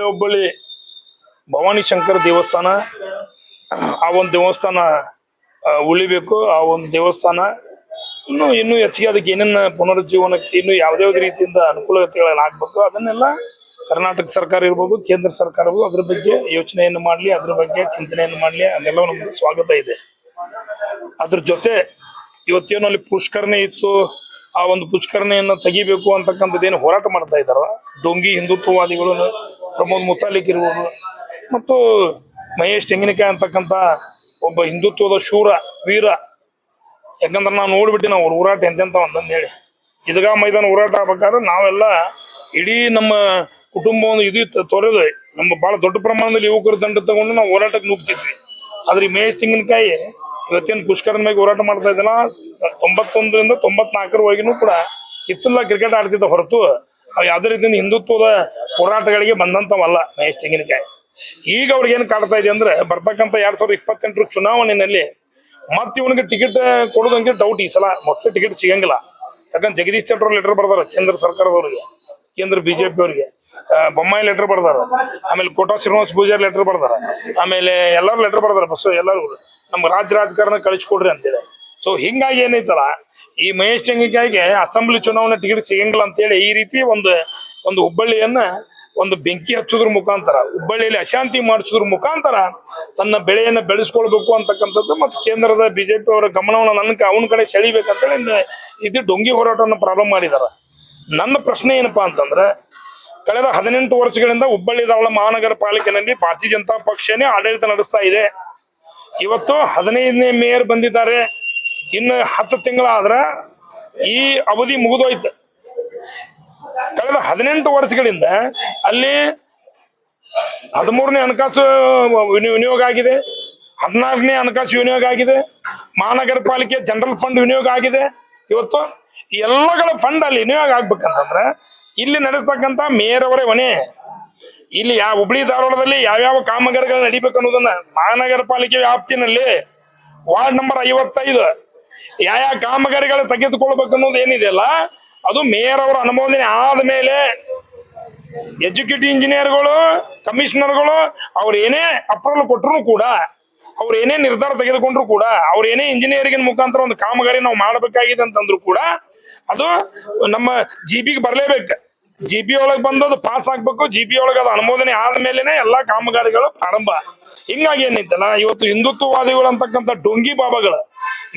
ಹುಬ್ಬಳ್ಳಿ ಭವಾನಿ ಶಂಕರ ದೇವಸ್ಥಾನ ಆ ಒಂದು ದೇವಸ್ಥಾನ ಉಳಿಬೇಕು. ಆ ಒಂದು ದೇವಸ್ಥಾನ ಇನ್ನೂ ಹೆಚ್ಚಿಗೆ ಅದಕ್ಕೆ ಏನೇನು ಪುನರುಜ್ಜೀವನಕ್ಕೆ ಇನ್ನು ಯಾವುದೇ ರೀತಿಯಿಂದ ಅನುಕೂಲತೆಗಳನ್ನು ಆಗ್ಬೇಕು ಅದನ್ನೆಲ್ಲ ಕರ್ನಾಟಕ ಸರ್ಕಾರ ಇರ್ಬೋದು, ಕೇಂದ್ರ ಸರ್ಕಾರ ಇರ್ಬೋದು, ಅದ್ರ ಬಗ್ಗೆ ಯೋಚನೆಯನ್ನು ಮಾಡಲಿ, ಅದ್ರ ಬಗ್ಗೆ ಚಿಂತನೆಯನ್ನು ಮಾಡಲಿ, ಅದೆಲ್ಲ ನಮ್ಗೆ ಸ್ವಾಗತ ಇದೆ. ಅದ್ರ ಜೊತೆ ಇವತ್ತೇನು ಅಲ್ಲಿ ಪುಷ್ಕರಣೆ ಇತ್ತು, ಆ ಒಂದು ಪುಷ್ಕರಣೆಯನ್ನು ತೆಗಿಬೇಕು ಅಂತಕ್ಕಂಥದ್ದೇನು ಹೋರಾಟ ಮಾಡ್ತಾ ಇದ್ದಾರ ಡೊಂಗಿ ಹಿಂದುತ್ವವಾದಿಗಳು, ಪ್ರಮೋದ್ ಮುತಾಲಿಕ್ ಇರ್ಬೋದು ಮತ್ತು ಮಹೇಶ್ ತೆಂಗಿನಕಾಯಿ ಅಂತಕ್ಕಂಥ ಒಬ್ಬ ಹಿಂದುತ್ವದ ಶೂರ ವೀರ. ಯಾಕಂದ್ರೆ ನಾವು ನೋಡ್ಬಿಟ್ಟು ನಾವು ಹೋರಾಟ ಎಂತೆಂತ ಅಂತಂದು ಹೇಳಿ ಈದಗಾ ಮೈದಾನ ಹೋರಾಟ ಆಗ್ಬೇಕಾದ್ರೆ ನಾವೆಲ್ಲ ಇಡೀ ನಮ್ಮ ಕುಟುಂಬವನ್ನು ಇದು ತೊರೆದು ನಮ್ಮ ಬಹಳ ದೊಡ್ಡ ಪ್ರಮಾಣದಲ್ಲಿ ಯುವಕರ ದಂಡ ತಗೊಂಡು ನಾವು ಹೋರಾಟಕ್ಕೆ ನುಗ್ತಿದ್ವಿ. ಆದ್ರೆ ಈ ಮಹೇಶ್ ತೆಂಗಿನಕಾಯಿ ಇವತ್ತೇನು ಪುಷ್ಕರನ ಮೇಲೆ ಹೋರಾಟ ಮಾಡ್ತಾ ಇದ್ದಲ್ಲ 91ರಿಂದ 94ರವರೆಗೂ ಕೂಡ ಇತ್ತಲ್ಲ ಕ್ರಿಕೆಟ್ ಆಡ್ತಿದ್ದ ಹೊರತು ಯಾವುದೇ ರೀತಿಯಿಂದ ಹಿಂದುತ್ವದ ಹೋರಾಟಗಳಿಗೆ ಬಂದಂತವಲ್ಲ ಮಹೇಶ್ ತೆಂಗಿನಕಾಯಿ. ಈಗ ಅವ್ರಿಗೇನು ಕಾಡ್ತಾ ಇದೆ ಅಂದ್ರೆ ಬರ್ತಕ್ಕಂಥ 2028ರ ಚುನಾವಣೆಯಲ್ಲಿ ಮತ್ತೆ ಇವನಿಗೆ ಟಿಕೆಟ್ ಕೊಡೋದಂಗೆ ಡೌಟ್. ಈ ಸಲ ಮತ್ತೆ ಟಿಕೆಟ್ ಸಿಗಂಗಿಲ್ಲ. ಯಾಕಂದ್ರೆ ಜಗದೀಶ್ ಶೆಟ್ಟರ್ ಲೆಟರ್ ಬರ್ದಾರ ಕೇಂದ್ರ ಸರ್ಕಾರದವ್ರಿಗೆ, ಕೇಂದ್ರ ಬಿಜೆಪಿ ಅವರಿಗೆ, ಬೊಮ್ಮಾಯಿ ಲೆಟರ್ ಬರ್ದಾರ, ಆಮೇಲೆ ಕೋಟಾ ಶ್ರೀನಿವಾಸ ಪೂಜಾರಿ ಲೆಟರ್ ಬರ್ದಾರ, ಆಮೇಲೆ ಎಲ್ಲರೂ ಲೆಟರ್ ಬರ್ದಾರ. ಬಸ್ ಎಲ್ಲರೂ ನಮ್ಮ ರಾಜಕಾರಣ ಕಳಿಸ್ಕೊಡ್ರಿ ಅಂತೇಳಿ. ಸೊ ಹಿಂಗಾಗಿ ಏನೈತಲ್ಲ ಈ ಮಹೇಶ್ ತೆಂಗಿನಕಾಯಿಗೆ ಅಸೆಂಬ್ಲಿ ಚುನಾವಣೆ ಟಿಕೆಟ್ ಸಿಗಂಗಿಲ್ಲ ಅಂತೇಳಿ ಈ ರೀತಿ ಒಂದು ಹುಬ್ಬಳ್ಳಿಯನ್ನ ಒಂದು ಬೆಂಕಿ ಹಚ್ಚೋದ್ರ ಮುಖಾಂತರ, ಹುಬ್ಬಳ್ಳಿಯಲ್ಲಿ ಅಶಾಂತಿ ಮಾಡಿಸೋದ್ರ ಮುಖಾಂತರ ತನ್ನ ಬೆಳೆಯನ್ನು ಬೆಳೆಸ್ಕೊಳ್ಬೇಕು ಅಂತಕ್ಕಂಥದ್ದು ಮತ್ತು ಕೇಂದ್ರದ ಬಿಜೆಪಿ ಅವರ ಗಮನವನ್ನು ಅವನ ಕಡೆ ಸೆಳಿಬೇಕಂತೇಳಿ ಇದು ಡೊಂಗಿ ಹೋರಾಟವನ್ನು ಪ್ರಾರಂಭ ಮಾಡಿದಾರ. ನನ್ನ ಪ್ರಶ್ನೆ ಏನಪ್ಪಾ ಅಂತಂದ್ರೆ, ಕಳೆದ 18 ವರ್ಷಗಳಿಂದ ಹುಬ್ಬಳ್ಳಿ ಧಾರವಾಡ ಮಹಾನಗರ ಪಾಲಿಕೆಯಲ್ಲಿ ಭಾರತೀಯ ಜನತಾ ಪಕ್ಷನೇ ಆಡಳಿತ ನಡೆಸ್ತಾ ಇದೆ. ಇವತ್ತು 15ನೇ ಮೇಯರ್ ಬಂದಿದ್ದಾರೆ. ಇನ್ನು 10 ತಿಂಗಳಾದ್ರೆ ಈ ಅವಧಿ ಮುಗಿದೋಯ್ತು. ಕಳೆದ 18 ವರ್ಷಗಳಿಂದ ಅಲ್ಲಿ 13ನೇ ಹಣಕಾಸು ವಿನಿಯೋಗ ಆಗಿದೆ, 14ನೇ ಹಣಕಾಸು ವಿನಿಯೋಗ ಆಗಿದೆ, ಮಹಾನಗರ ಪಾಲಿಕೆ ಜನರಲ್ ಫಂಡ್ ವಿನಿಯೋಗ ಆಗಿದೆ. ಇವತ್ತು ಎಲ್ಲಗಳ ಫಂಡ್ ಅಲ್ಲಿ ವಿನಿಯೋಗ ಆಗ್ಬೇಕಂತಂದ್ರೆ ಇಲ್ಲಿ ನಡೆಸ್ತಕ್ಕಂಥ ಮೇಯರ್ ಅವರೇ ಹೊಣೆ. ಇಲ್ಲಿ ಹುಬ್ಬಳ್ಳಿ ಧಾರವಾಡದಲ್ಲಿ ಯಾವ್ಯಾವ ಕಾಮಗಾರಿಗಳು ನಡಿಬೇಕು ಅನ್ನೋದನ್ನ ಮಹಾನಗರ ಪಾಲಿಕೆ ವ್ಯಾಪ್ತಿನಲ್ಲಿ ವಾರ್ಡ್ ನಂಬರ್ 55 ಯಾವ ಕಾಮಗಾರಿಗಳು ತೆಗೆದುಕೊಳ್ಬೇಕು ಅನ್ನೋದು ಏನಿದೆಯಲ್ಲ ಅದು ಮೇಯರ್ ಅವರ ಅನುಮೋದನೆ ಆದ್ಮೇಲೆ ಎಕ್ಸಿಕ್ಯೂಟಿವ್ ಇಂಜಿನಿಯರ್ಗಳು, ಕಮಿಷನರ್ಗಳು ಅವ್ರು ಏನೇ ಅಪ್ರೂವಲ್ ಕೊಟ್ಟರು ಕೂಡ, ಅವ್ರು ಏನೇ ನಿರ್ಧಾರ ತೆಗೆದುಕೊಂಡ್ರು ಕೂಡ, ಅವ್ರು ಏನೇ ಇಂಜಿನಿಯರಿಂಗ್ ಮುಖಾಂತರ ಒಂದು ಕಾಮಗಾರಿ ನಾವು ಮಾಡಬೇಕಾಗಿದೆ ಅಂತಂದ್ರು ಕೂಡ ಅದು ನಮ್ಮ GPಗೆ ಬರಲೇಬೇಕು. GP ಒಳಗೆ ಬಂದದು ಪಾಸ್ ಆಗ್ಬೇಕು. GP ಒಳಗೆ ಅದು ಅನುಮೋದನೆ ಆದ್ಮೇಲೆನೆ ಎಲ್ಲಾ ಕಾಮಗಾರಿಗಳು ಪ್ರಾರಂಭ. ಹಿಂಗಾಗಿ ಏನೈತಲ್ಲ ಇವತ್ತು ಹಿಂದುತ್ವವಾದಿಗಳು ಅಂತಕ್ಕಂಥ ಡೊಂಗಿ ಬಾಬಾಗಳು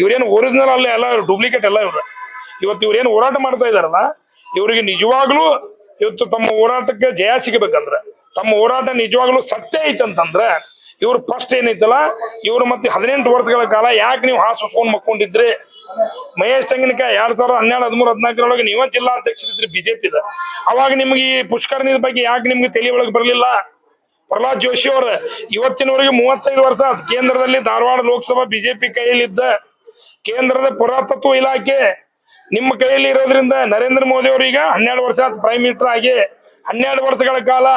ಇವ್ರೇನು ಒರಿಜಿನಲ್ ಅಲ್ಲ, ಎಲ್ಲ ಡೂಪ್ಲಿಕೇಟ್ ಎಲ್ಲ ಇವ್ರು. ಇವತ್ತು ಇವ್ರೇನು ಹೋರಾಟ ಮಾಡ್ತಾ ಇದಾರಲ್ಲ ಇವರಿಗೆ ನಿಜವಾಗ್ಲೂ ಇವತ್ತು ತಮ್ಮ ಹೋರಾಟಕ್ಕೆ ಜಯ ಸಿಗಬೇಕಂದ್ರೆ, ತಮ್ಮ ಹೋರಾಟ ನಿಜವಾಗ್ಲೂ ಸತ್ಯ ಐತಂತಂದ್ರೆ ಇವ್ರು ಫಸ್ಟ್ ಏನೈತಲ್ಲ ಇವ್ರು ಮತ್ತೆ 18 ವರ್ಷಗಳ ಕಾಲ ಯಾಕೆ ನೀವು ಹಾಸ್ಕೊಂಡು ಮಕ್ಕೊಂಡಿದ್ರಿ? ಮಹೇಶ್ ತೆಂಗಿನಕಾಯಿ 2012, 13, 14ರೊಳಗೆ ನೀವ ಜಿಲ್ಲಾಧ್ಯಕ್ಷರಿದ್ರಿ ಬಿಜೆಪಿದ. ಅವಾಗ ನಿಮ್ಗೆ ಈ ಪುಷ್ಕರಣಿ ಬಗ್ಗೆ ಯಾಕೆ ನಿಮ್ಗೆ ತಲೆ ಒಳಗೆ ಬರಲಿಲ್ಲ? ಪ್ರಹ್ಲಾದ್ ಜೋಶಿ ಅವ್ರ ಇವತ್ತಿನವರೆಗೆ 35 ವರ್ಷ ಕೇಂದ್ರದಲ್ಲಿ ಧಾರವಾಡ ಲೋಕಸಭಾ ಬಿಜೆಪಿ ಕೈಯಲ್ಲಿದ್ದ ಕೇಂದ್ರದ ಪುರಾತತ್ವ ಇಲಾಖೆ ನಿಮ್ಮ ಕೈಯಲ್ಲಿ ಇರೋದ್ರಿಂದ ನರೇಂದ್ರ ಮೋದಿ ಅವರೀಗ 12 ವರ್ಷ ಪ್ರೈಮ್ ಮಿನಿಸ್ಟರ್ ಆಗಿ 12 ವರ್ಷಗಳ ಕಾಲ